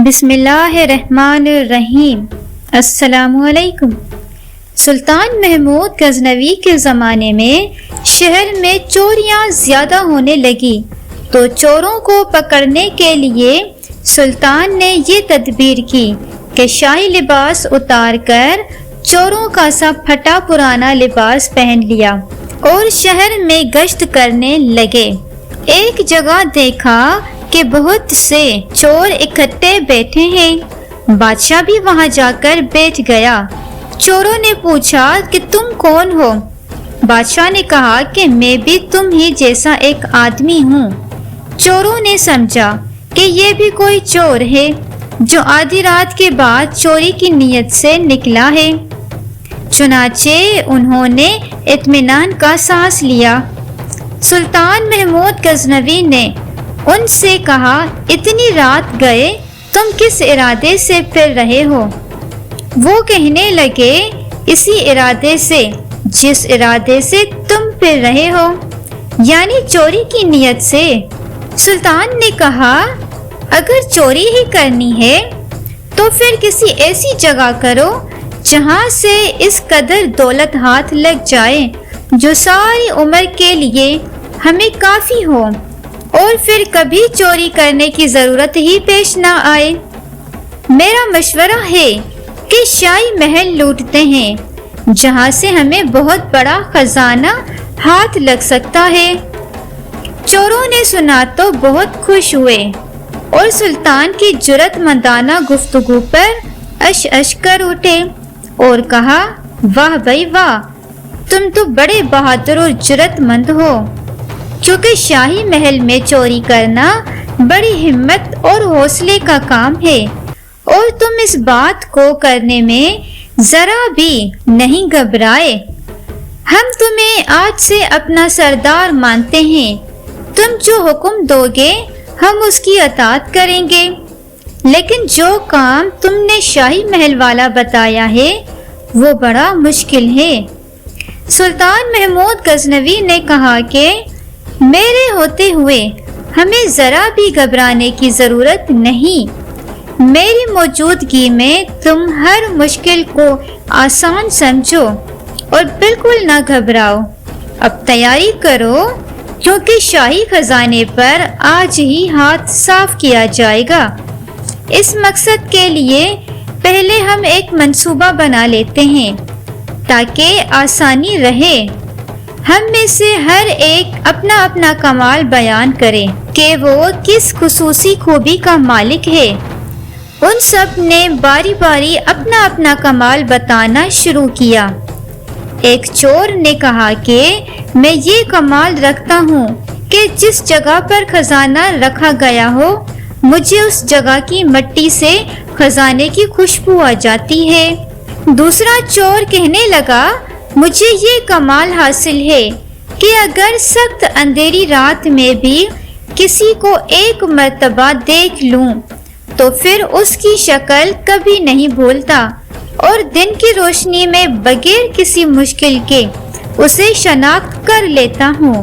بسم اللہ الرحمن الرحیم۔ السلام علیکم۔ سلطان محمود غزنوی کے زمانے میں شہر میں چوریاں زیادہ ہونے لگی تو چوروں کو پکڑنے کے لیے سلطان نے یہ تدبیر کی کہ شاہی لباس اتار کر چوروں کا سا پھٹا پرانا لباس پہن لیا اور شہر میں گشت کرنے لگے۔ ایک جگہ دیکھا کہ بہت سے چور اکٹھے بیٹھے ہیں۔ بادشاہ بھی وہاں جا کر بیٹھ گیا۔ چوروں نے پوچھا کہ تم کون ہو؟ بادشاہ نے کہا کہ میں بھی تم ہی جیسا ایک آدمی ہوں۔ چوروں نے سمجھا کہ یہ بھی کوئی چور ہے جو آدھی رات کے بعد چوری کی نیت سے نکلا ہے۔ چنانچہ انہوں نے اطمینان کا سانس لیا۔ سلطان محمود غزنوی نے ان سے کہا، اتنی رات گئے تم کس ارادے سے پھر رہے ہو؟ وہ کہنے لگے، اسی ارادے سے جس ارادے سے تم پھر رہے ہو، یعنی چوری کی نیت سے۔ سلطان نے کہا، اگر چوری ہی کرنی ہے تو پھر کسی ایسی جگہ کرو جہاں سے اس قدر دولت ہاتھ لگ جائے جو ساری عمر کے لیے ہمیں کافی ہو اور پھر کبھی چوری کرنے کی ضرورت ہی پیش نہ آئے۔ میرا مشورہ ہے کہ شاہی محل لوٹتے ہیں جہاں سے ہمیں بہت بڑا خزانہ ہاتھ لگ سکتا ہے۔ چوروں نے سنا تو بہت خوش ہوئے اور سلطان کی جرأت مندانہ گفتگو پر اش اش کر اٹھے اور کہا، واہ بھائی واہ، تم تو بڑے بہادر اور جرأت مند ہو، کیونکہ شاہی محل میں چوری کرنا بڑی ہمت اور حوصلے کا کام ہے اور تم اس بات کو کرنے میں ذرا بھی نہیں گھبرائے۔ ہم تمہیں آج سے اپنا سردار مانتے ہیں، تم جو حکم دو گے ہم اس کی اطاعت کریں گے، لیکن جو کام تم نے شاہی محل والا بتایا ہے وہ بڑا مشکل ہے۔ سلطان محمود غزنوی نے کہا کہ میرے ہوتے ہوئے ہمیں ذرا بھی گھبرانے کی ضرورت نہیں۔ میری موجودگی میں تم ہر مشکل کو آسان سمجھو اور بالکل نہ گھبراؤ۔ اب تیاری کرو کیونکہ شاہی خزانے پر آج ہی ہاتھ صاف کیا جائے گا۔ اس مقصد کے لیے پہلے ہم ایک منصوبہ بنا لیتے ہیں تاکہ آسانی رہے۔ ہم میں سے ہر ایک اپنا اپنا کمال بیان کرے کہ وہ کس خصوصی خوبی کا مالک ہے۔ ان سب نے باری باری اپنا اپنا کمال بتانا شروع کیا۔ ایک چور نے کہا کہ میں یہ کمال رکھتا ہوں کہ جس جگہ پر خزانہ رکھا گیا ہو مجھے اس جگہ کی مٹی سے خزانے کی خوشبو آ جاتی ہے۔ دوسرا چور کہنے لگا، مجھے یہ کمال حاصل ہے کہ اگر سخت اندھیری رات میں بھی کسی کو ایک مرتبہ دیکھ لوں تو پھر اس کی شکل کبھی نہیں بھولتا اور دن کی روشنی میں بغیر کسی مشکل کے اسے شناخت کر لیتا ہوں۔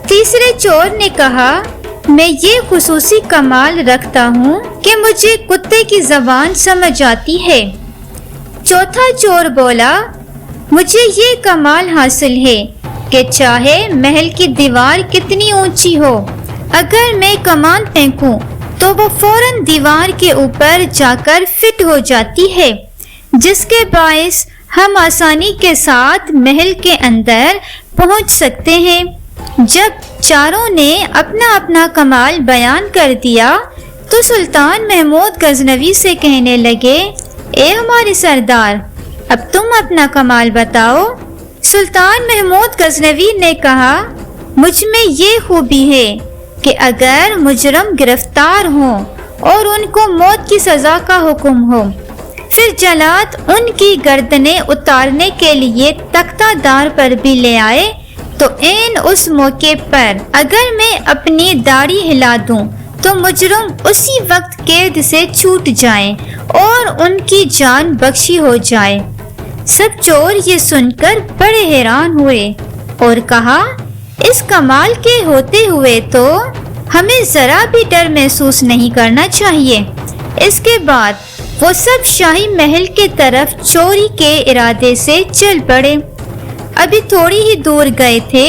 تیسرے چور نے کہا، میں یہ خصوصی کمال رکھتا ہوں کہ مجھے کتے کی زبان سمجھ آتی ہے۔ چوتھا چور بولا، مجھے یہ کمال حاصل ہے کہ چاہے محل کی دیوار کتنی اونچی ہو، اگر میں کمان پھینکوں تو وہ فوراً دیوار کے اوپر جا کر فٹ ہو جاتی ہے، جس کے باعث ہم آسانی کے ساتھ محل کے اندر پہنچ سکتے ہیں۔ جب چاروں نے اپنا اپنا کمال بیان کر دیا تو سلطان محمود غزنوی سے کہنے لگے، اے ہمارے سردار، اب تم اپنا کمال بتاؤ۔ سلطان محمود غزنوی نے کہا، مجھ میں یہ خوبی ہے کہ اگر مجرم گرفتار ہوں اور ان کو موت کی سزا کا حکم ہو، پھر جلاد ان کی گردنیں اتارنے کے لیے تختہ دار پر بھی لے آئے تو عین اس موقع پر اگر میں اپنی داڑھی ہلا دوں تو مجرم اسی وقت قید سے چھوٹ جائیں اور ان کی جان بخشی ہو جائے۔ سب چور یہ سن کر بڑے حیران ہوئے اور کہا، اس کمال کے ہوتے ہوئے تو ہمیں ذرا بھی ڈر محسوس نہیں کرنا چاہیے، اس کے بعد وہ سب شاہی محل کی طرف چوری کے ارادے سے چل پڑے۔ ابھی تھوڑی ہی دور گئے تھے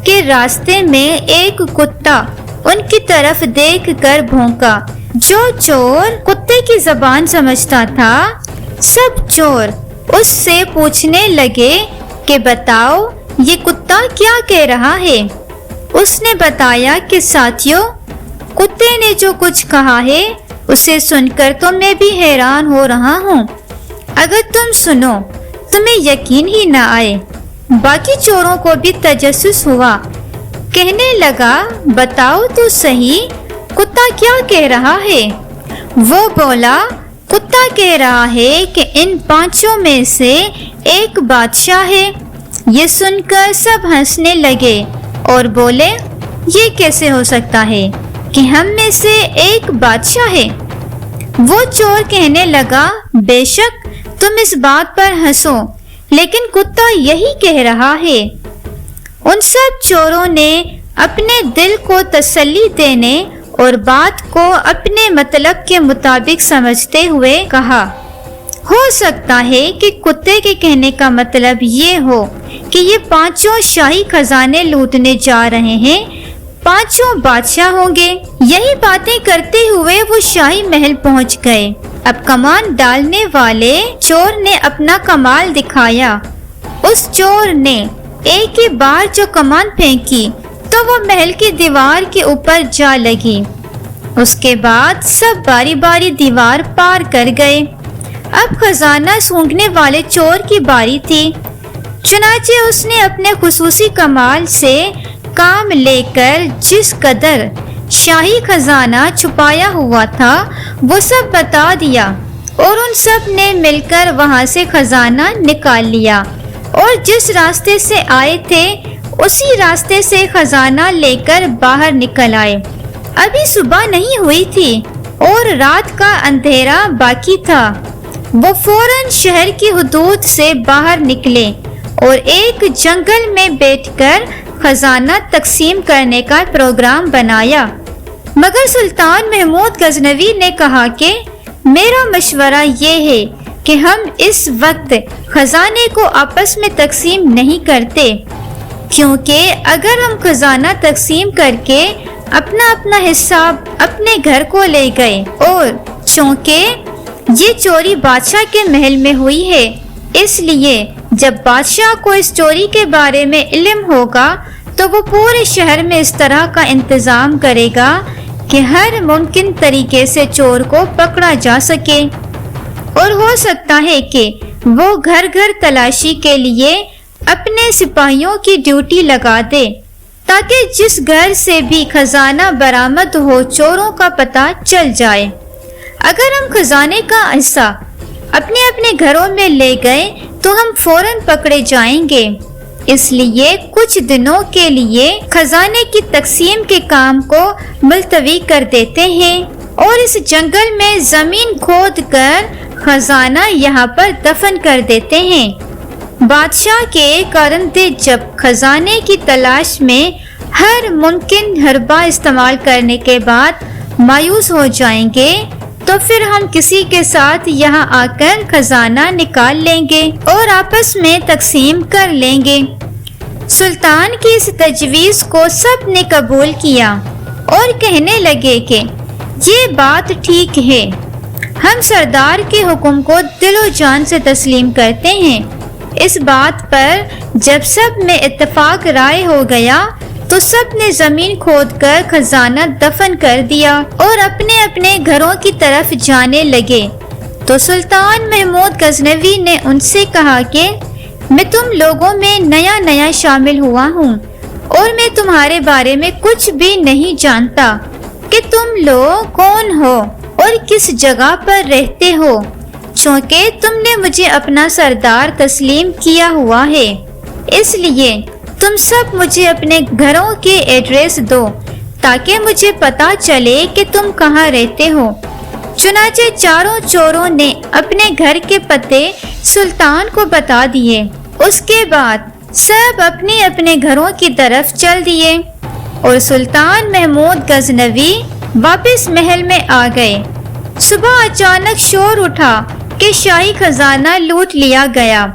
کہ راستے میں ایک کتا ان کی طرف دیکھ کر بھونکا۔ جو چور کتے کی زبان سمجھتا تھا، سب چور اس سے پوچھنے لگے کہ بتاؤ یہ کتا کیا کہہ رہا ہے۔ اس نے بتایا کہ ساتھیوں، کتے نے جو کچھ کہا ہے اسے سن کر تو میں بھی حیران ہو رہا ہوں۔ اگر تم سنو تمہیں یقین ہی نہ آئے۔ باقی چوروں کو بھی تجسس ہوا۔ کہنے لگا بتاؤ تو صحیح کتا کیا کہہ رہا ہے۔ وہ بولا کتا کہہ رہا ہے کہ ان پانچوں میں سے ایک بادشاہ ہے۔ یہ سن کر سب ہنسنے لگے اور بولے یہ کیسے ہو سکتا ہے کہ ہم میں سے ایک بادشاہ ہے۔ وہ چور کہنے لگا بے شک تم اس بات پر ہنسو، لیکن کتا یہی کہہ رہا ہے۔ ان سب چوروں نے اپنے دل کو تسلی دینے اور بات کو اپنے مطلب کے مطابق سمجھتے ہوئے کہا، ہو سکتا ہے کہ کتے کے کہنے کا مطلب یہ ہو کہ یہ پانچوں شاہی خزانے لوٹنے جا رہے ہیں، پانچوں بادشاہ ہوں گے۔ یہی باتیں کرتے ہوئے وہ شاہی محل پہنچ گئے۔ اب کمان ڈالنے والے چور نے اپنا کمال دکھایا۔ اس چور نے ایک ہی بار جو کمان پھینکی تو وہ محل کی دیوار کے اوپر جا لگی۔ اس کے بعد سب باری باری دیوار پار کر گئے۔ اب خزانہ سونگھنے والے چور کی باری تھی۔ چنانچہ اس نے اپنے خصوصی کمال سے کام لے کر جس قدر شاہی خزانہ چھپایا ہوا تھا وہ سب بتا دیا، اور ان سب نے مل کر وہاں سے خزانہ نکال لیا، اور جس راستے سے آئے تھے اسی راستے سے خزانہ لے کر باہر نکل آئے۔ ابھی صبح نہیں ہوئی تھی اور رات کا اندھیرا باقی تھا۔ وہ فوراً شہر کی حدود سے باہر نکلے اور ایک جنگل میں بیٹھ کر خزانہ تقسیم کرنے کا پروگرام بنایا۔ مگر سلطان محمود غزنوی نے کہا کہ میرا مشورہ یہ ہے کہ ہم اس وقت خزانے کو آپس میں تقسیم نہیں کرتے، کیونکہ اگر ہم خزانہ تقسیم کر کے اپنا اپنا حساب اپنے گھر کو لے گئے، اور چونکہ یہ چوری بادشاہ کے محل میں ہوئی ہے، اس لیے جب بادشاہ کو اس چوری کے بارے میں علم ہوگا تو وہ پورے شہر میں اس طرح کا انتظام کرے گا کہ ہر ممکن طریقے سے چور کو پکڑا جا سکے، اور ہو سکتا ہے کہ وہ گھر گھر تلاشی کے لیے اپنے سپاہیوں کی ڈیوٹی لگا دے، تاکہ جس گھر سے بھی خزانہ برآمد ہو چوروں کا پتہ چل جائے۔ اگر ہم خزانے کا حصہ اپنے اپنے گھروں میں لے گئے تو ہم فوراً پکڑے جائیں گے، اس لیے کچھ دنوں کے لیے خزانے کی تقسیم کے کام کو ملتوی کر دیتے ہیں، اور اس جنگل میں زمین کھود کر خزانہ یہاں پر دفن کر دیتے ہیں۔ بادشاہ کے کارندے جب خزانے کی تلاش میں ہر ممکن حربہ استعمال کرنے کے بعد مایوس ہو جائیں گے تو پھر ہم کسی کے ساتھ یہاں آ کر خزانہ نکال لیں گے اور آپس میں تقسیم کر لیں گے۔ سلطان کی اس تجویز کو سب نے قبول کیا اور کہنے لگے کہ یہ بات ٹھیک ہے، ہم سردار کے حکم کو دل و جان سے تسلیم کرتے ہیں۔ اس بات پر جب سب میں اتفاق رائے ہو گیا تو سب نے زمین کھود کر خزانہ دفن کر دیا اور اپنے اپنے گھروں کی طرف جانے لگے۔ تو سلطان محمود غزنوی نے ان سے کہا کہ میں تم لوگوں میں نیا شامل ہوا ہوں اور میں تمہارے بارے میں کچھ بھی نہیں جانتا کہ تم لوگ کون ہو اور کس جگہ پر رہتے ہو، چونکہ تم نے مجھے اپنا سردار تسلیم کیا ہوا ہے، اس لیے تم سب مجھے اپنے گھروں کے ایڈریس دو تاکہ مجھے پتا چلے کہ تم کہاں رہتے ہو۔ چنانچہ چاروں چوروں نے اپنے گھر کے پتے سلطان کو بتا دیے۔ اس کے بعد سب اپنے اپنے گھروں کی طرف چل دیے اور سلطان محمود غزنوی واپس محل میں آ گئے۔ صبح اچانک شور اٹھا کہ شاہی خزانہ لوٹ لیا گیا۔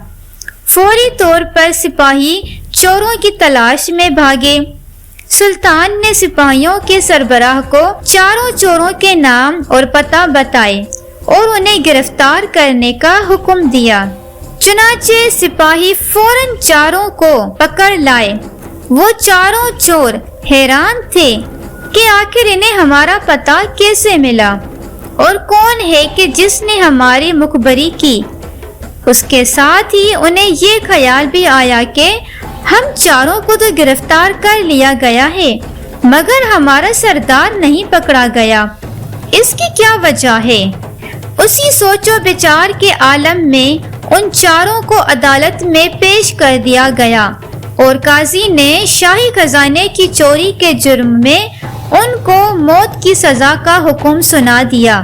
فوری طور پر سپاہی چوروں کی تلاش میں بھاگے۔ سلطان نے سپاہیوں کے سربراہ کو چاروں چوروں کے نام اور پتہ بتائے اور انہیں گرفتار کرنے کا حکم دیا۔ چنانچہ سپاہی فوراً چاروں کو پکڑ لائے۔ وہ چاروں چور حیران تھے کہ آخر انہیں ہمارا پتہ کیسے ملا اور کون ہے کہ جس نے ہماری مخبری کی۔ اس کے ساتھ ہی انہیں یہ خیال بھی آیا کہ ہم چاروں کو تو گرفتار کر لیا گیا ہے مگر ہمارا سردار نہیں پکڑا گیا، اس کی کیا وجہ ہے؟ اسی سوچ و بچار کے عالم میں ان چاروں کو عدالت میں پیش کر دیا گیا اور قاضی نے شاہی خزانے کی چوری کے جرم میں ان کو موت کی سزا کا حکم سنا دیا۔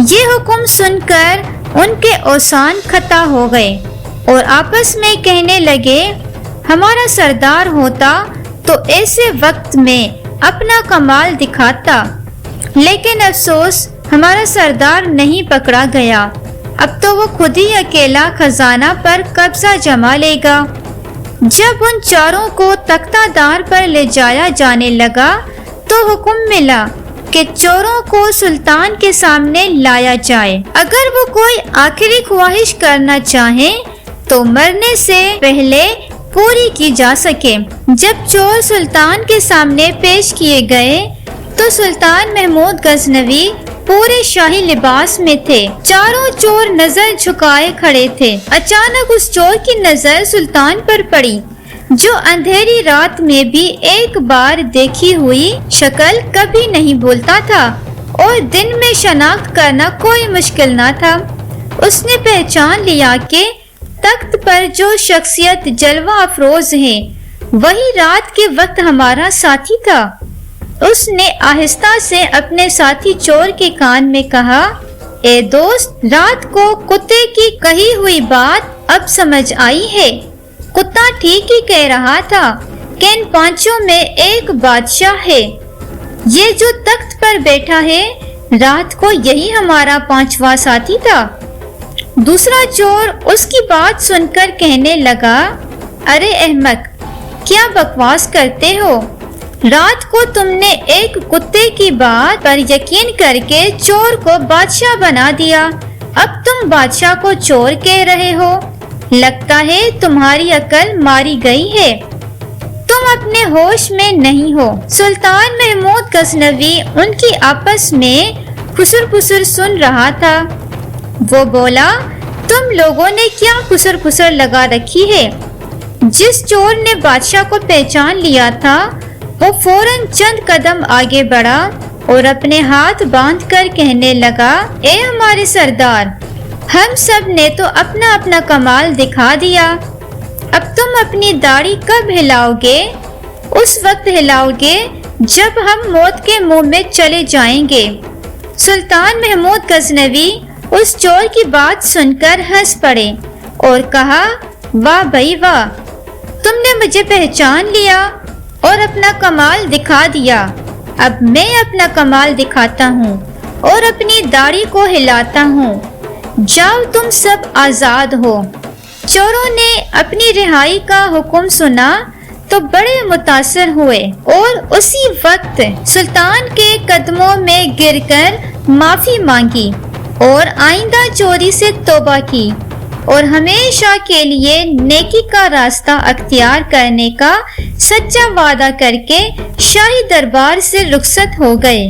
یہ حکم سن کر ان کے اوسان کھتا ہو گئے اور آپس میں کہنے لگے، ہمارا سردار ہوتا تو ایسے وقت میں اپنا کمال دکھاتا، لیکن افسوس ہمارا سردار نہیں پکڑا گیا۔ اب تو وہ خود ہی اکیلا خزانہ پر قبضہ جما لے گا۔ جب ان چاروں کو تختہ دار پر لے جایا جانے لگا تو حکم ملا کہ چوروں کو سلطان کے سامنے لایا جائے۔ اگر وہ کوئی آخری خواہش کرنا چاہیں تو مرنے سے پہلے پوری کی جا سکے۔ جب چور سلطان کے سامنے پیش کیے گئے تو سلطان محمود غزنوی پورے شاہی لباس میں تھے۔ چاروں چور نظر جھکائے کھڑے تھے۔ اچانک اس چور کی نظر سلطان پر پڑی جو اندھیری رات میں بھی ایک بار دیکھی ہوئی شکل کبھی نہیں بھولتا تھا اور دن میں شناخت کرنا کوئی مشکل نہ تھا۔ اس نے پہچان لیا کہ تخت پر جو شخصیت جلوہ افروز ہے وہی رات کے وقت ہمارا ساتھی تھا۔ اس نے آہستہ سے اپنے ساتھی چور کے کان میں کہا، اے دوست، رات کو کتے کی کہی ہوئی بات اب سمجھ آئی ہے۔ کتا ٹھیک ہی کہہ رہا تھا کہ ان پانچوں میں ایک بادشاہ ہے۔ یہ جو تخت پر بیٹھا ہے رات کو یہی ہمارا پانچواں ساتھی تھا۔ دوسرا چور اس کی بات سن کر کہنے لگا، ارے احمق، کیا بکواس کرتے ہو؟ رات کو تم نے ایک کتے کی بات پر یقین کر کے چور کو بادشاہ بنا دیا، اب تم بادشاہ کو چور کہہ رہے ہو؟ لگتا ہے تمہاری عقل ماری گئی ہے، تم اپنے ہوش میں نہیں ہو۔ سلطان محمود غزنوی ان کی آپس میں خسر پسر سن رہا تھا۔ وہ بولا، تم لوگوں نے کیا خسر پسر لگا رکھی ہے؟ جس چور نے بادشاہ کو پہچان لیا تھا وہ فوراً چند قدم آگے بڑھا اور اپنے ہاتھ باندھ کر کہنے لگا، اے ہمارے سردار، ہم سب نے تو اپنا اپنا کمال دکھا دیا، اب تم اپنی داڑھی کب ہلاؤ گے؟ اس وقت ہلاؤ گے جب ہم موت کے منہ میں چلے جائیں گے۔ سلطان محمود غزنوی اس چور کی بات سن کر ہنس پڑے اور کہا، واہ بھائی واہ، تم نے مجھے پہچان لیا اور اپنا کمال دکھا دیا۔ اب میں اپنا کمال دکھاتا ہوں اور اپنی داڑھی کو ہلاتا ہوں۔ جاؤ، تم سب آزاد ہو۔ چوروں نے اپنی رہائی کا حکم سنا تو بڑے متاثر ہوئے اور اسی وقت سلطان کے قدموں میں گر کر معافی مانگی اور آئندہ چوری سے توبہ کی اور ہمیشہ کے لیے نیکی کا راستہ اختیار کرنے کا سچا وعدہ کر کے شاہی دربار سے رخصت ہو گئے۔